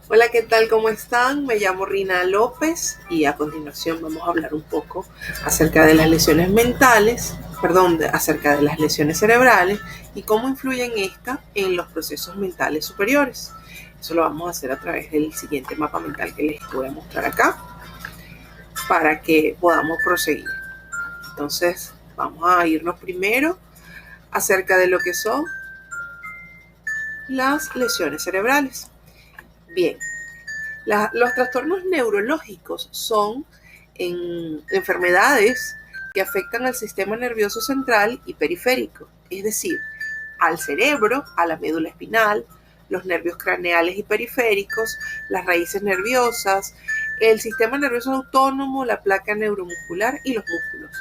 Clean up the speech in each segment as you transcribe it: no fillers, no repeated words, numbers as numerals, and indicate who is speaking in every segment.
Speaker 1: Hola, ¿qué tal? ¿Cómo están? Me llamo Rina López y a continuación vamos a hablar un poco acerca de las lesiones mentales, acerca de las lesiones cerebrales y cómo influyen estas en los procesos mentales superiores. Eso lo vamos a hacer a través del siguiente mapa mental que les voy a mostrar acá para que podamos proseguir. Entonces, vamos a irnos primero acerca de lo que son las lesiones cerebrales. Bien, los trastornos neurológicos son enfermedades que afectan al sistema nervioso central y periférico, es decir, al cerebro, a la médula espinal, los nervios craneales y periféricos, las raíces nerviosas, el sistema nervioso autónomo, la placa neuromuscular y los músculos.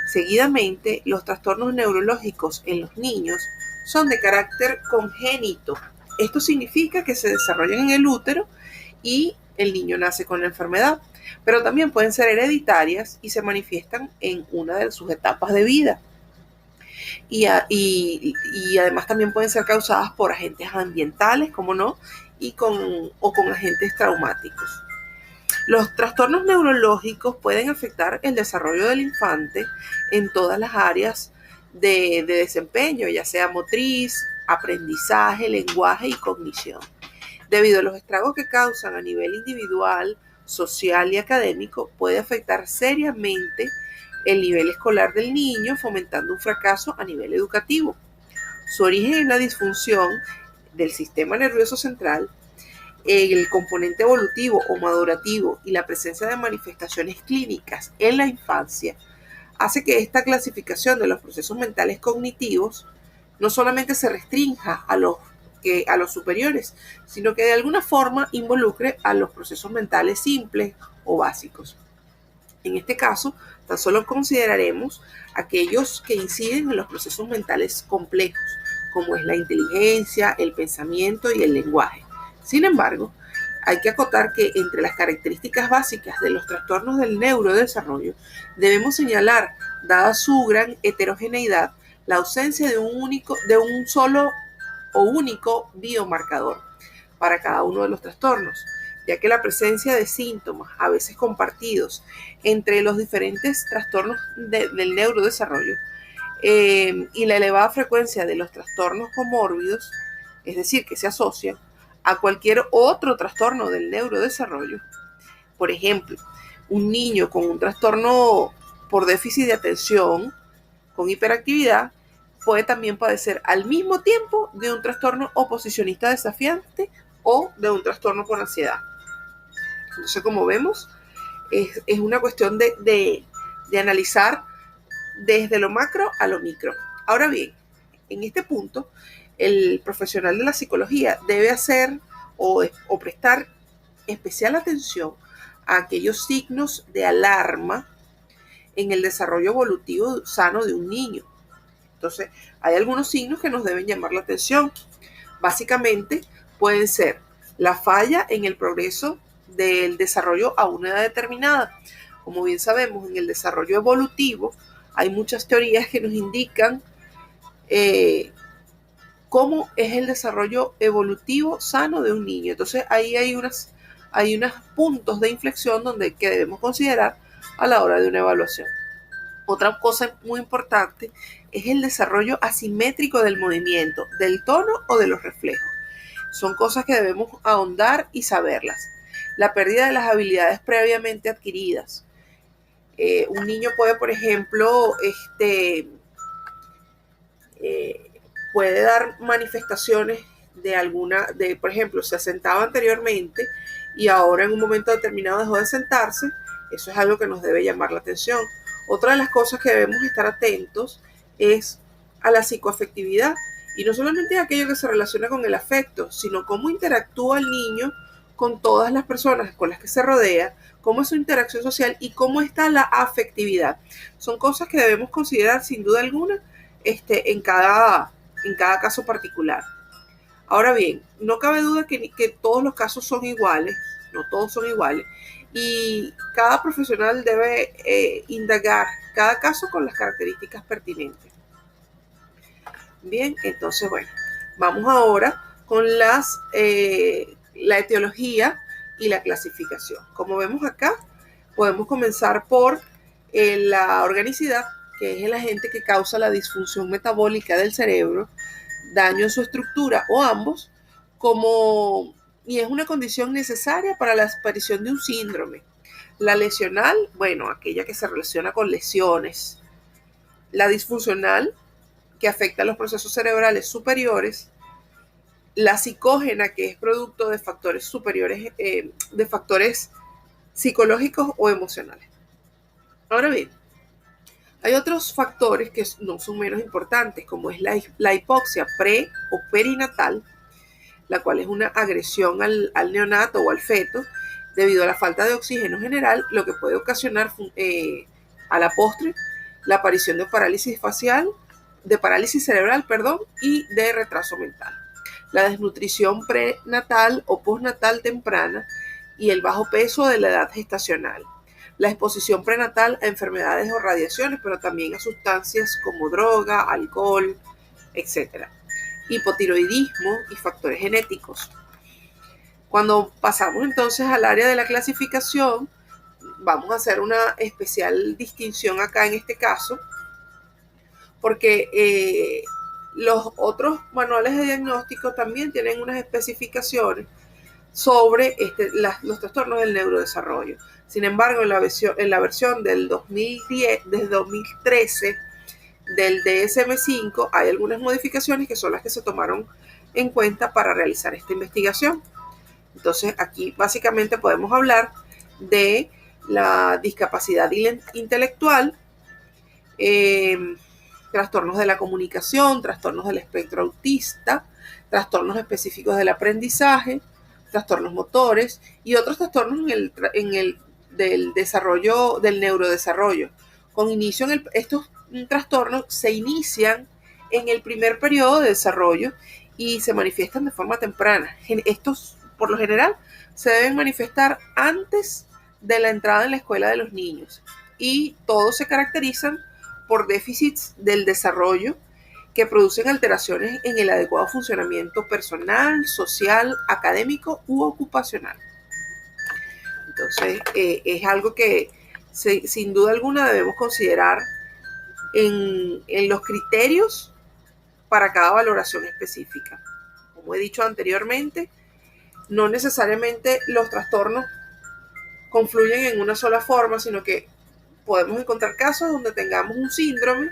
Speaker 1: Seguidamente, los trastornos neurológicos en los niños son de carácter congénito. Esto significa que se desarrollan en el útero y el niño nace con la enfermedad, pero también pueden ser hereditarias y se manifiestan en una de sus etapas de vida. Y además también pueden ser causadas por agentes ambientales, como no, o con agentes traumáticos. Los trastornos neurológicos pueden afectar el desarrollo del infante en todas las áreas de desempeño, ya sea motriz, aprendizaje, lenguaje y cognición. Debido a los estragos que causan a nivel individual, social y académico, puede afectar seriamente el nivel escolar del niño, fomentando un fracaso a nivel educativo. Su origen es la disfunción del sistema nervioso central, el componente evolutivo o madurativo y la presencia de manifestaciones clínicas en la infancia hace que esta clasificación de los procesos mentales cognitivos no solamente se restrinja a los superiores, sino que de alguna forma involucre a los procesos mentales simples o básicos. En este caso, tan solo consideraremos aquellos que inciden en los procesos mentales complejos, como es la inteligencia, el pensamiento y el lenguaje. Sin embargo, hay que acotar que entre las características básicas de los trastornos del neurodesarrollo debemos señalar, dada su gran heterogeneidad, la ausencia de un solo o único biomarcador para cada uno de los trastornos, ya que la presencia de síntomas, a veces compartidos, entre los diferentes trastornos del neurodesarrollo y la elevada frecuencia de los trastornos comórbidos, es decir, que se asocian a cualquier otro trastorno del neurodesarrollo. Por ejemplo, un niño con un trastorno por déficit de atención, con hiperactividad, puede también padecer al mismo tiempo de un trastorno oposicionista desafiante o de un trastorno por ansiedad. Entonces, como vemos, es una cuestión de analizar desde lo macro a lo micro. Ahora bien, en este punto, el profesional de la psicología debe hacer o prestar especial atención a aquellos signos de alarma en el desarrollo evolutivo sano de un niño. Entonces, hay algunos signos que nos deben llamar la atención. Básicamente, pueden ser la falla en el progreso del desarrollo a una edad determinada. Como bien sabemos, en el desarrollo evolutivo hay muchas teorías que nos indican cómo es el desarrollo evolutivo sano de un niño. Entonces, ahí hay unos puntos de inflexión que debemos considerar a la hora de una evaluación. Otra cosa muy importante es el desarrollo asimétrico del movimiento, del tono o de los reflejos. Son cosas que debemos ahondar y saberlas. La pérdida de las habilidades previamente adquiridas. Un niño puede, por ejemplo, puede dar manifestaciones por ejemplo, se sentaba anteriormente y ahora en un momento determinado dejó de sentarse. Eso es algo que nos debe llamar la atención. Otra de las cosas que debemos estar atentos es a la psicoafectividad, y no solamente aquello que se relaciona con el afecto, sino cómo interactúa el niño con todas las personas con las que se rodea, cómo es su interacción social y cómo está la afectividad. Son cosas que debemos considerar sin duda alguna en cada caso particular. Ahora bien, no cabe duda que todos los casos son iguales, no todos son iguales, y cada profesional debe indagar cada caso con las características pertinentes. Bien, entonces, bueno, vamos ahora con la etiología y la clasificación. Como vemos acá, podemos comenzar por la organicidad, que es el agente que causa la disfunción metabólica del cerebro, daño en su estructura o ambos, y es una condición necesaria para la aparición de un síndrome. La lesional, bueno, aquella que se relaciona con lesiones. La disfuncional, que afecta a los procesos cerebrales superiores. La psicógena, que es producto de factores superiores, de factores psicológicos o emocionales. Ahora bien, hay otros factores que no son menos importantes, como es la hipoxia pre o perinatal, la cual es una agresión al neonato o al feto debido a la falta de oxígeno general, lo que puede ocasionar a la postre la aparición de parálisis cerebral, y de retraso mental. La desnutrición prenatal o postnatal temprana y el bajo peso de la edad gestacional. La exposición prenatal a enfermedades o radiaciones, pero también a sustancias como droga, alcohol, etc. Hipotiroidismo y factores genéticos. Cuando pasamos entonces al área de la clasificación, vamos a hacer una especial distinción acá en este caso, porque los otros manuales de diagnóstico también tienen unas especificaciones sobre los trastornos del neurodesarrollo. Sin embargo, en la versión del 2013 del DSM-5 hay algunas modificaciones que son las que se tomaron en cuenta para realizar esta investigación. Entonces, aquí básicamente podemos hablar de la discapacidad intelectual, trastornos de la comunicación, trastornos del espectro autista, trastornos específicos del aprendizaje, trastornos motores y otros trastornos del desarrollo, del neurodesarrollo. Estos trastornos se inician en el primer periodo de desarrollo y se manifiestan de forma temprana. Estos, por lo general, se deben manifestar antes de la entrada en la escuela de los niños y todos se caracterizan por déficits del desarrollo que producen alteraciones en el adecuado funcionamiento personal, social, académico u ocupacional. Entonces, es algo que sin duda alguna debemos considerar en los criterios para cada valoración específica. Como he dicho anteriormente, no necesariamente los trastornos confluyen en una sola forma, sino que podemos encontrar casos donde tengamos un síndrome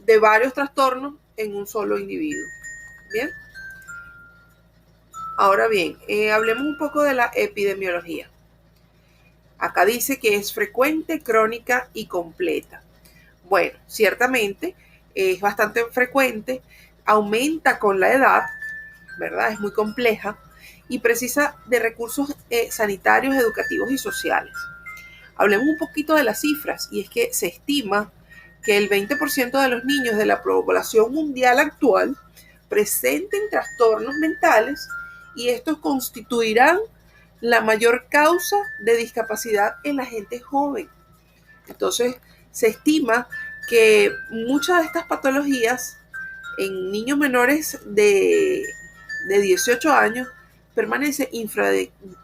Speaker 1: de varios trastornos en un solo individuo. Bien. Ahora bien, hablemos un poco de la epidemiología. Acá dice que es frecuente, crónica y completa. Bueno, ciertamente es bastante frecuente, aumenta con la edad, ¿verdad? Es muy compleja y precisa de recursos sanitarios, educativos y sociales. Hablemos un poquito de las cifras, y es que se estima que el 20% de los niños de la población mundial actual presenten trastornos mentales y estos constituirán la mayor causa de discapacidad en la gente joven. Entonces, se estima que muchas de estas patologías en niños menores de 18 años permanece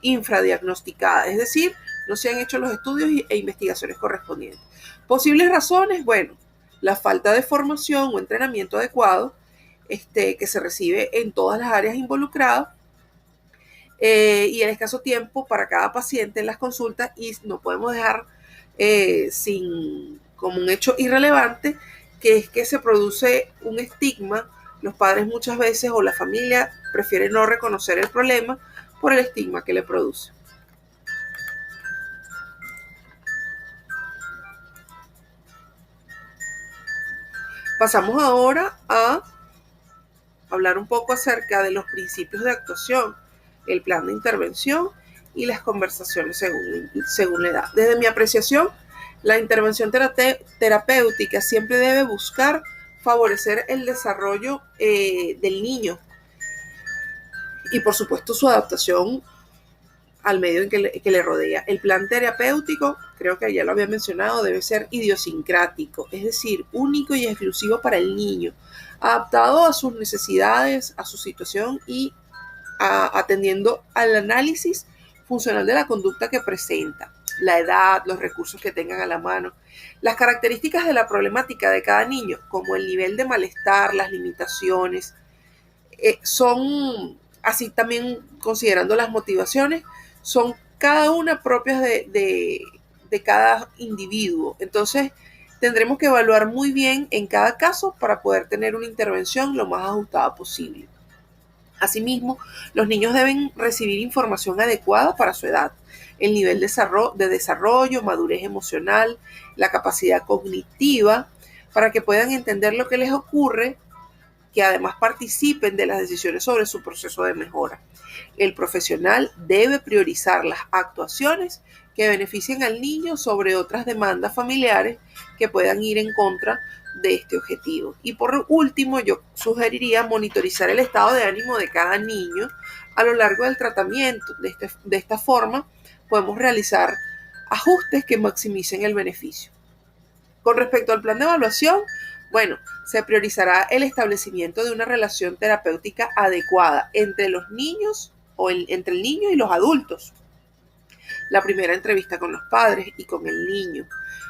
Speaker 1: infradiagnosticada, es decir, no se han hecho los estudios e investigaciones correspondientes. Posibles razones, bueno, la falta de formación o entrenamiento adecuado que se recibe en todas las áreas involucradas y el escaso tiempo para cada paciente en las consultas, y no podemos dejar como un hecho irrelevante que es que se produce un estigma. Los padres muchas veces o la familia prefieren no reconocer el problema por el estigma que le produce. Pasamos ahora a hablar un poco acerca de los principios de actuación, el plan de intervención y las conversaciones según la edad. Desde mi apreciación, la intervención terapéutica siempre debe buscar favorecer el desarrollo del niño y, por supuesto, su adaptación al medio en que le rodea. El plan terapéutico, creo que ya lo había mencionado, debe ser idiosincrático, es decir, único y exclusivo para el niño, adaptado a sus necesidades, a su situación y atendiendo al análisis funcional de la conducta que presenta, la edad, los recursos que tengan a la mano, las características de la problemática de cada niño, como el nivel de malestar, las limitaciones, son, así también considerando las motivaciones, son cada una propias de cada individuo. Entonces, tendremos que evaluar muy bien en cada caso para poder tener una intervención lo más ajustada posible. Asimismo, los niños deben recibir información adecuada para su edad, el nivel de desarrollo, madurez emocional, la capacidad cognitiva, para que puedan entender lo que les ocurre, que además participen de las decisiones sobre su proceso de mejora. El profesional debe priorizar las actuaciones que beneficien al niño sobre otras demandas familiares que puedan ir en contra de este objetivo. Y por último, yo sugeriría monitorizar el estado de ánimo de cada niño a lo largo del tratamiento. De esta forma, podemos realizar ajustes que maximicen el beneficio. Con respecto al plan de evaluación, bueno, se priorizará el establecimiento de una relación terapéutica adecuada entre los niños o entre el niño y los adultos. La primera entrevista con los padres y con el niño.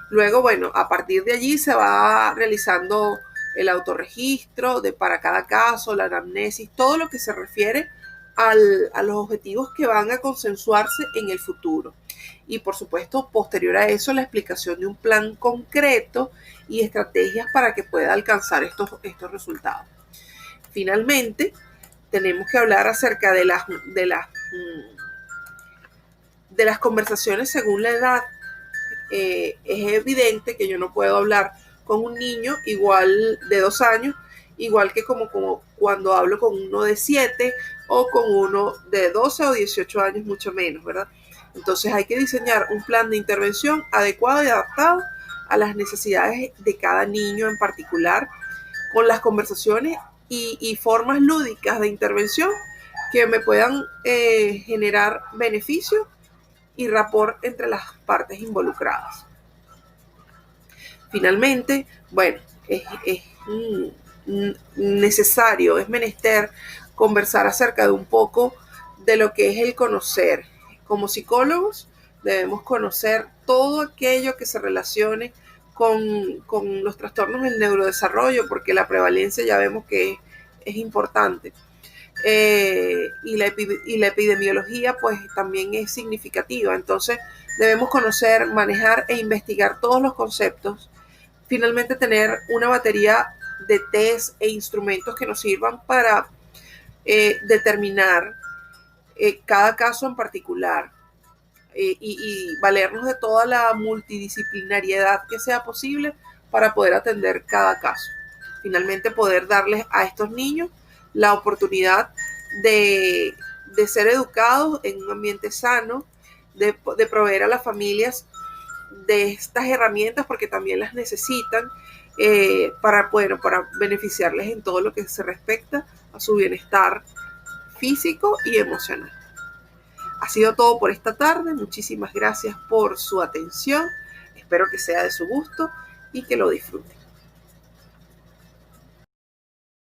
Speaker 1: Luego, bueno, a partir de allí se va realizando el autorregistro para cada caso, la anamnesis, todo lo que se refiere a los objetivos que van a consensuarse en el futuro. Y por supuesto, posterior a eso, la explicación de un plan concreto y estrategias para que pueda alcanzar estos resultados. Finalmente, tenemos que hablar acerca de las conversaciones según la edad. Es evidente que yo no puedo hablar con un niño igual de 2 años, igual que como cuando hablo con uno de 7 o con uno de 12 o 18 años, mucho menos, ¿verdad? Entonces hay que diseñar un plan de intervención adecuado y adaptado a las necesidades de cada niño en particular, con las conversaciones y formas lúdicas de intervención que me puedan generar beneficios y rapport entre las partes involucradas. Finalmente, bueno, es necesario, es menester conversar acerca de un poco de lo que es el conocer. Como psicólogos debemos conocer todo aquello que se relacione con los trastornos del neurodesarrollo, porque la prevalencia ya vemos que es importante. Y la epidemiología pues también es significativa. Entonces debemos conocer, manejar e investigar todos los conceptos. Finalmente, tener una batería de test e instrumentos que nos sirvan para determinar cada caso en particular, y valernos de toda la multidisciplinariedad que sea posible para poder atender cada caso. Finalmente, poder darles a estos niños la oportunidad de ser educados en un ambiente sano, de proveer a las familias de estas herramientas, porque también las necesitan, para beneficiarles en todo lo que se respecta a su bienestar físico y emocional. Ha sido todo por esta tarde. Muchísimas gracias por su atención. Espero que sea de su gusto y que lo disfruten.